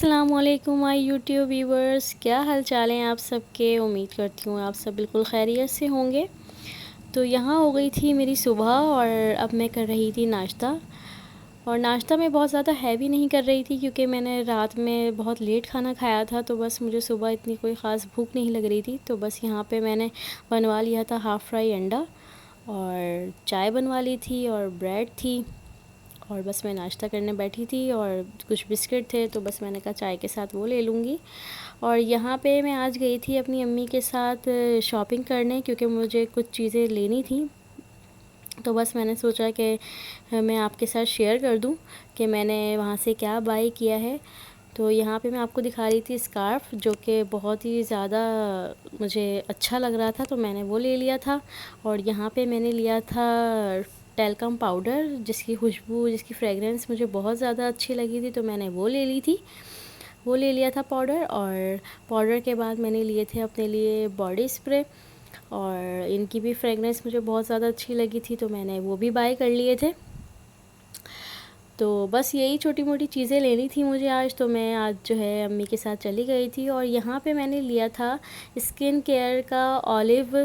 अस्सलामुअलैकुम my YouTube viewers, क्या हाल चाल हैं आप सबके। उम्मीद करती हूँ आप सब बिल्कुल खैरियत से होंगे। तो यहाँ हो गई थी मेरी सुबह और अब मैं कर रही थी नाश्ता। और नाश्ता मैं बहुत ज़्यादा हैवी नहीं कर रही थी क्योंकि मैंने रात में बहुत लेट खाना खाया था, तो बस मुझे सुबह इतनी कोई ख़ास भूख नहीं लग रही थी। तो बस यहाँ पे मैंने बनवा लिया था हाफ़ फ्राई अंडा और चाय बनवा ली थी और ब्रेड थी। और बस मैं नाश्ता करने बैठी थी और कुछ बिस्किट थे, तो बस मैंने कहा चाय के साथ वो ले लूँगी। और यहाँ पे मैं आज गई थी अपनी अम्मी के साथ शॉपिंग करने क्योंकि मुझे कुछ चीज़ें लेनी थी। तो बस मैंने सोचा कि मैं आपके साथ शेयर कर दूं कि मैंने वहाँ से क्या बाय किया है। तो यहाँ पे मैं आपको दिखा रही थी स्कार्फ़, जो कि बहुत ही ज़्यादा मुझे अच्छा लग रहा था, तो मैंने वो ले लिया था। और यहाँ पे मैंने लिया था टैल्कम पाउडर, जिसकी खुशबू, जिसकी फ्रेगरेंस मुझे बहुत ज़्यादा अच्छी लगी थी, तो मैंने वो ले ली थी। वो ले लिया था पाउडर। और पाउडर के बाद मैंने लिए थे अपने लिए बॉडी स्प्रे, और इनकी भी फ्रेगरेंस मुझे बहुत ज़्यादा अच्छी लगी थी, तो मैंने वो भी बाय कर लिए थे। तो बस यही छोटी मोटी चीज़ें लेनी थी मुझे आज, तो मैं आज जो है अम्मी के साथ चली गई थी। और यहाँ पे मैंने लिया था स्किन केयर का ऑलिव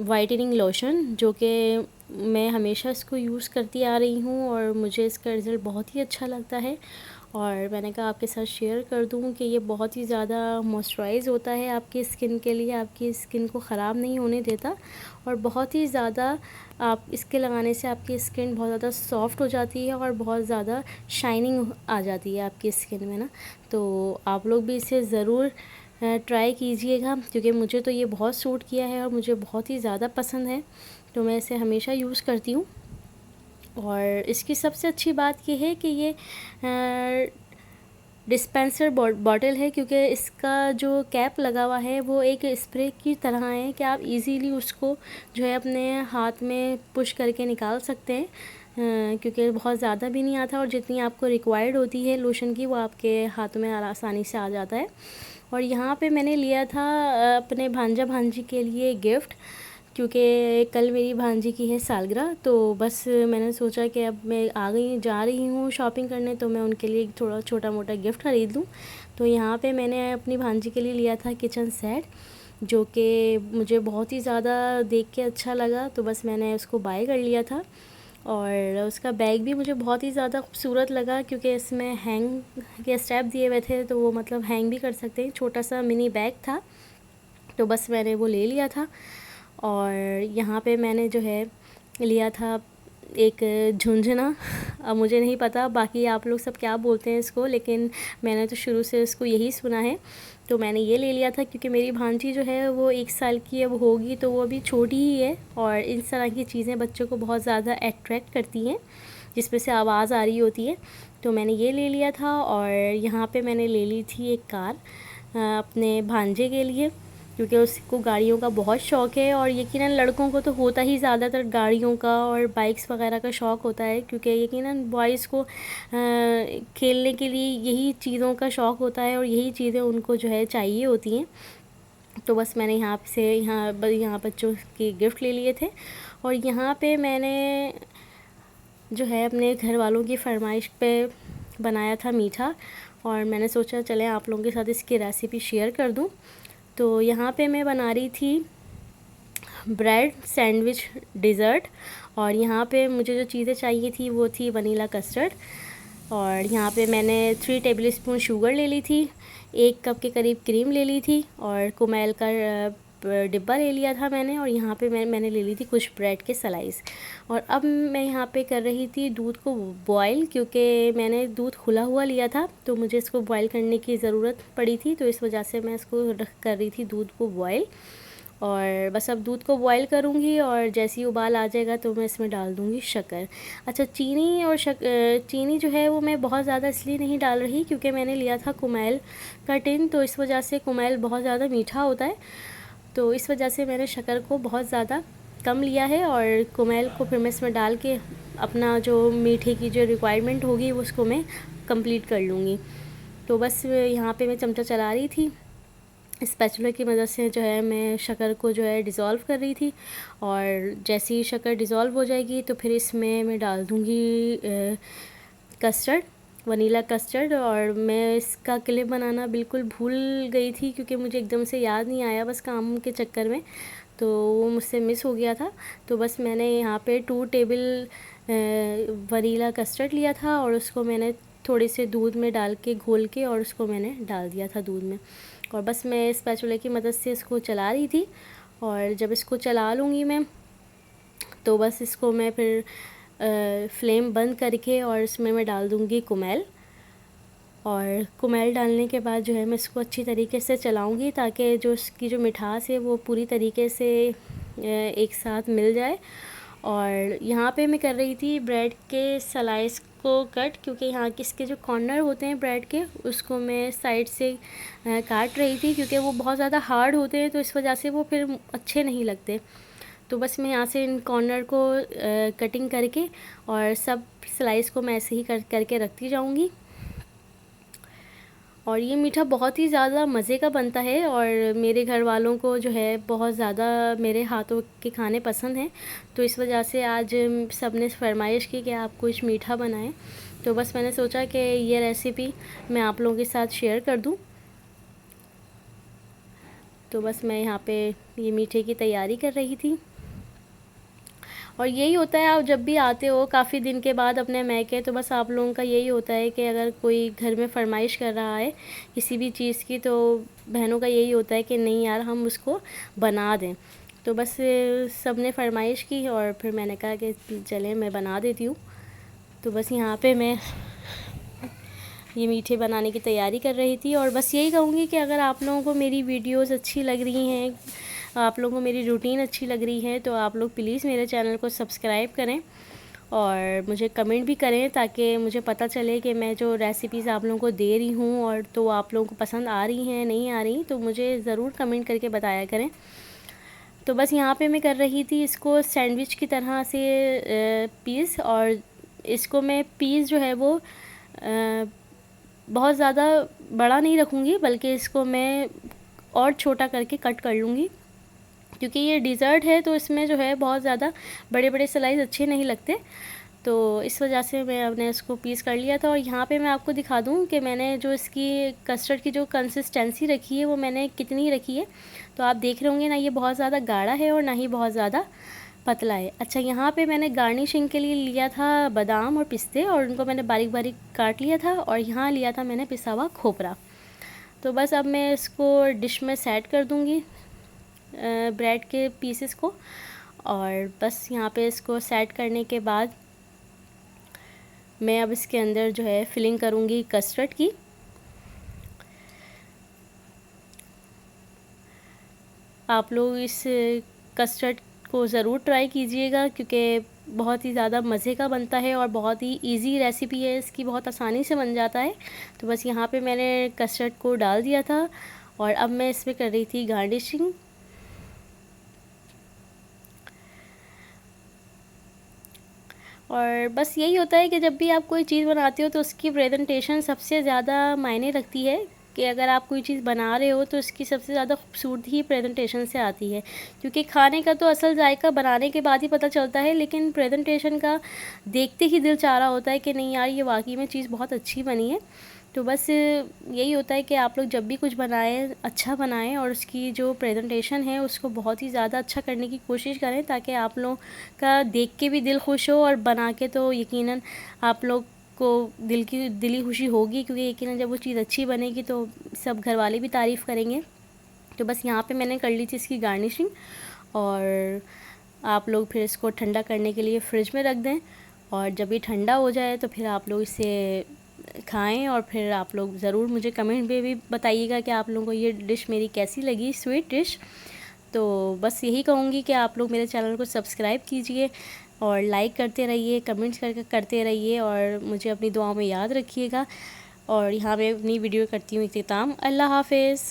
वाइटनिंग लोशन, जो कि मैं हमेशा इसको यूज़ करती आ रही हूँ और मुझे इसका रिज़ल्ट बहुत ही अच्छा लगता है। और मैंने कहा आपके साथ शेयर कर दूँ कि ये बहुत ही ज़्यादा मॉइस्चराइज़ होता है आपकी स्किन के लिए, आपकी स्किन को ख़राब नहीं होने देता। और बहुत ही ज़्यादा आप इसके लगाने से आपकी स्किन बहुत ज़्यादा सॉफ्ट हो जाती है और बहुत ज़्यादा शाइनिंग आ जाती है आपकी स्किन में ना। तो आप लोग भी इसे ज़रूर ट्राई कीजिएगा क्योंकि मुझे तो ये बहुत सूट किया है और मुझे बहुत ही ज़्यादा पसंद है, तो मैं इसे हमेशा यूज़ करती हूँ। और इसकी सबसे अच्छी बात ये है कि ये डिस्पेंसर बॉटल है, क्योंकि इसका जो कैप लगा हुआ है वो एक स्प्रे की तरह है कि आप इजीली उसको जो है अपने हाथ में पुश करके निकाल सकते हैं, क्योंकि बहुत ज़्यादा भी नहीं आता और जितनी आपको रिक्वायर्ड होती है लोशन की वो आपके हाथों में आसानी से आ जाता है। और यहाँ पे मैंने लिया था अपने भांजा भांजी के लिए गिफ्ट, क्योंकि कल मेरी भांजी की है सालगिरह। तो बस मैंने सोचा कि अब मैं आ गई जा रही हूँ शॉपिंग करने, तो मैं उनके लिए थोड़ा छोटा मोटा गिफ्ट ख़रीद लूँ। तो यहाँ पे मैंने अपनी भांजी के लिए लिया था किचन सेट, जो कि मुझे बहुत ही ज़्यादा देख के अच्छा लगा, तो बस मैंने उसको बाय कर लिया था। और उसका बैग भी मुझे बहुत ही ज़्यादा खूबसूरत लगा क्योंकि इसमें हैंग के स्टेप दिए हुए थे, तो वो मतलब हैंग भी कर सकते हैं, छोटा सा मिनी बैग था, तो बस मैंने वो ले लिया था। और यहाँ पे मैंने जो है लिया था एक झुंझुना। अब मुझे नहीं पता बाकी आप लोग सब क्या बोलते हैं इसको, लेकिन मैंने तो शुरू से इसको यही सुना है, तो मैंने ये ले लिया था क्योंकि मेरी भांजी जो है वो 1 साल की अब होगी, तो वो अभी छोटी ही है और इस तरह की चीज़ें बच्चों को बहुत ज़्यादा अट्रैक्ट करती हैं, जिसमें से आवाज़ आ रही होती है, तो मैंने ये ले लिया था। और यहाँ पे मैंने ले ली थी एक कार अपने भांजे के लिए, क्योंकि उसको गाड़ियों का बहुत शौक़ है। और यकीनन लड़कों को तो होता ही ज़्यादातर गाड़ियों का और बाइक्स वगैरह का शौक़ होता है, क्योंकि यकीनन बॉयज़ को खेलने के लिए यही चीज़ों का शौक़ होता है और यही चीज़ें उनको जो है चाहिए होती हैं। तो बस मैंने यहाँ बच्चों के गिफ्ट ले लिए थे। और यहाँ पे मैंने जो है अपने घर वालों की फरमाइश पे बनाया था मीठा, और मैंने सोचा चलें आप लोगों के साथ इसकी रेसिपी शेयर कर दूं। तो यहाँ पे मैं बना रही थी ब्रेड सैंडविच डिज़र्ट, और यहाँ पे मुझे जो चीज़ें चाहिए थी वो थी वनीला कस्टर्ड। और यहाँ पे मैंने 3 टेबलस्पून शुगर ले ली थी, 1 कप के करीब क्रीम ले ली थी, और कुमेल का डिब्बा ले लिया था मैंने। और यहाँ पे मैंने ले ली थी कुछ ब्रेड के स्लाइस। और अब मैं यहाँ पे कर रही थी दूध को बॉयल, क्योंकि मैंने दूध खुला हुआ लिया था, तो मुझे इसको बॉयल करने की ज़रूरत पड़ी थी, तो इस वजह से मैं इसको कर रही थी दूध को बॉयल। और बस अब दूध को बॉयल करूँगी और जैसे ही उबाल आ जाएगा तो मैं इसमें डाल दूँगी शक्कर। अच्छा, चीनी जो है वो मैं बहुत ज़्यादा इसलिए नहीं डाल रही क्योंकि मैंने लिया था कुमेल का टिन, तो इस वजह से कुमेल बहुत ज़्यादा मीठा होता है, तो इस वजह से मैंने शक्कर को बहुत ज़्यादा कम लिया है। और कुमेल को फिर मैं इसमें डाल के अपना जो मीठे की जो रिक्वायरमेंट होगी उसको मैं कंप्लीट कर लूँगी। तो बस यहाँ पे मैं चमचा चला रही थी, स्पैचुला की मदद से जो है मैं शक्कर को जो है डिज़ोल्व कर रही थी। और जैसे ही शक्कर डिज़ोल्व हो जाएगी तो फिर इसमें मैं डाल दूँगी कस्टर्ड। Vanilla custard. और मैं इसका क्लिप बनाना बिल्कुल भूल गई थी क्योंकि मुझे एकदम से याद नहीं आया, बस काम के चक्कर में, तो वो मुझसे मिस हो गया था। तो बस मैंने यहाँ पे 2 टेबल वनीला कस्टर्ड लिया था और उसको मैंने थोड़े से दूध में डाल के घोल के और उसको मैंने डाल दिया था दूध में। और बस मैं स्पैचुला की मदद से इसको चला रही थी। और जब इसको चला लूँगी मैं तो बस इसको मैं फिर फ्लेम बंद करके और इसमें मैं डाल दूँगी कुमेल। और कुमेल डालने के बाद जो है मैं इसको अच्छी तरीके से चलाऊँगी ताकि जो इसकी जो मिठास है वो पूरी तरीके से एक साथ मिल जाए। और यहाँ पे मैं कर रही थी ब्रेड के स्लाइस को कट, क्योंकि यहाँ के इसके जो कॉर्नर होते हैं ब्रेड के उसको मैं साइड से काट रही थी, क्योंकि वो बहुत ज़्यादा हार्ड होते हैं तो इस वजह से वो फिर अच्छे नहीं लगते। तो बस मैं यहाँ से इन कॉर्नर को कटिंग करके और सब स्लाइस को मैं ऐसे ही करके रखती जाऊँगी। और ये मीठा बहुत ही ज़्यादा मज़े का बनता है और मेरे घर वालों को जो है बहुत ज़्यादा मेरे हाथों के खाने पसंद हैं, तो इस वजह से आज सब ने फरमाइश की कि आप कुछ मीठा बनाएं। तो बस मैंने सोचा कि ये रेसिपी मैं आप लोगों के साथ शेयर कर दूं। तो बस मैं यहाँ पे ये मीठे की तैयारी कर रही थी। और यही होता है, आप जब भी आते हो काफ़ी दिन के बाद अपने मैके, तो बस आप लोगों का यही होता है कि अगर कोई घर में फरमाइश कर रहा है किसी भी चीज़ की, तो बहनों का यही होता है कि नहीं यार हम उसको बना दें। तो बस सब ने फरमाइश की और फिर मैंने कहा कि चलें मैं बना देती हूँ। तो बस यहाँ पे मैं ये मीठे बनाने की तैयारी कर रही थी। और बस यही कहूँगी कि अगर आप लोगों को मेरी वीडियोस अच्छी लग रही हैं, आप लोगों को मेरी रूटीन अच्छी लग रही है, तो आप लोग प्लीज़ मेरे चैनल को सब्सक्राइब करें और मुझे कमेंट भी करें ताकि मुझे पता चले कि मैं जो रेसिपीज़ आप लोगों को दे रही हूँ और तो आप लोगों को पसंद आ रही हैं नहीं आ रही, तो मुझे ज़रूर कमेंट करके बताया करें। तो बस यहाँ पे मैं कर रही थी इसको सैंडविच की तरह से पीस, और इसको मैं पीस जो है वो बहुत ज़्यादा बड़ा नहीं रखूँगी, बल्कि इसको मैं और छोटा करके कट कर लूँगी, क्योंकि ये डिज़र्ट है तो इसमें जो है बहुत ज़्यादा बड़े बड़े स्लाइस अच्छे नहीं लगते। तो इस वजह से मैंने इसको पीस कर लिया था। और यहाँ पे मैं आपको दिखा दूँ कि मैंने जो इसकी कस्टर्ड की जो कंसिस्टेंसी रखी है वो मैंने कितनी रखी है। तो आप देख रहे होंगे ना, ये बहुत ज़्यादा गाढ़ा है और ना ही बहुत ज़्यादा पतला है। अच्छा, यहाँ पे मैंने गार्निशिंग के लिए लिया था बादाम और पिस्ते, और उनको मैंने बारीक बारीक काट लिया था। और यहाँ लिया था मैंने पिसा हुआ खोपरा। तो बस अब मैं इसको डिश में सेट कर दूँगी ब्रेड के पीसेस को। और बस यहाँ पे इसको सेट करने के बाद मैं अब इसके अंदर जो है फिलिंग करूँगी कस्टर्ड की। आप लोग इस कस्टर्ड को ज़रूर ट्राई कीजिएगा, क्योंकि बहुत ही ज़्यादा मज़े का बनता है और बहुत ही इजी रेसिपी है इसकी, बहुत आसानी से बन जाता है। तो बस यहाँ पे मैंने कस्टर्ड को डाल दिया था और अब मैं इसमें कर रही थी गार्निशिंग। और बस यही होता है कि जब भी आप कोई चीज़ बनाते हो तो उसकी प्रेजेंटेशन सबसे ज़्यादा मायने रखती है, कि अगर आप कोई चीज़ बना रहे हो तो इसकी सबसे ज़्यादा खूबसूरती ही प्रेजेंटेशन से आती है। क्योंकि खाने का तो असल जायका बनाने के बाद ही पता चलता है, लेकिन प्रेजेंटेशन का देखते ही दिल चाह रहा होता है कि नहीं यार ये वाकई में चीज़ बहुत अच्छी बनी है। तो बस यही होता है कि आप लोग जब भी कुछ बनाएं अच्छा बनाएं और उसकी जो प्रेजेंटेशन है उसको बहुत ही ज़्यादा अच्छा करने की कोशिश करें, ताकि आप लोग का देख के भी दिल खुश हो और बना के तो यकीनन आप लोग को दिली खुशी होगी, क्योंकि यकीनन जब वो चीज़ अच्छी बनेगी तो सब घर वाले भी तारीफ़ करेंगे। तो बस यहाँ पे मैंने कर ली थी इसकी गार्निशिंग। और आप लोग फिर इसको ठंडा करने के लिए फ़्रिज में रख दें, और जब ये ठंडा हो जाए तो फिर आप लोग इसे खाएं। और फिर आप लोग ज़रूर मुझे कमेंट में भी बताइएगा कि आप लोगों को ये डिश मेरी कैसी लगी, स्वीट डिश। तो बस यही कहूँगी कि आप लोग मेरे चैनल को सब्सक्राइब कीजिए और लाइक करते रहिए, कमेंट्स करते रहिए, और मुझे अपनी दुआओं में याद रखिएगा। और यहाँ मैं अपनी वीडियो करती हूँ इख्तिताम। अल्लाह हाफ़िज़।